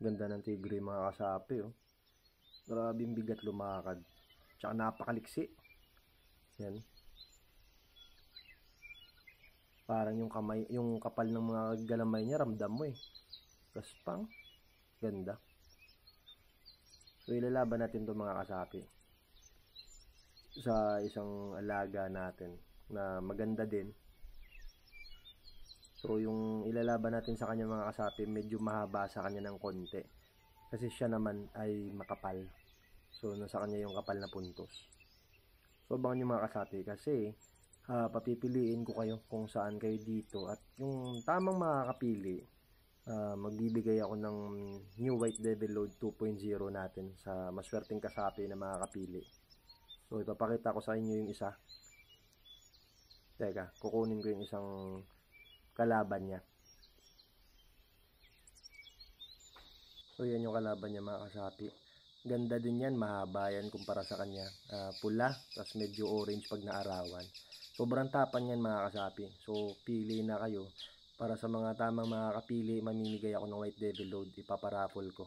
Ganda ng tigre mga kasapi, oh. Grabe yung bigat lumakad. Tsaka napakaliksi. Yan. Parang yung kamay, yung kapal ng mga galamay niya, ramdam mo eh. Gaspang. Ganda. So ilalaban natin to mga kasapi sa isang alaga natin na maganda din. So yung ilalaban natin sa kanya mga kasapi, medyo mahaba sa kanya ng konti. Kasi siya naman ay makapal. So nasa kanya yung kapal na puntos. So abangan nyo mga kasapi kasi papipiliin ko kayo kung saan kayo dito. At yung tamang makakapili, magbibigay ako ng new white devil load 2.0 natin sa maswerteng kasapi na makakapili. So ipapakita ko sa inyo yung isa. Teka, kukunin ko yung isang kalaban niya. So yan yung kalaban niya mga kasapi. Ganda din yan, mahaba yan kumpara sa kanya. Pula, tapos medyo orange pag naarawan. Sobrang tapan yan mga kasapi. So pili na kayo. Para sa mga tamang makakapili, mamimigay ako ng white devil load. Ipaparaffle ko.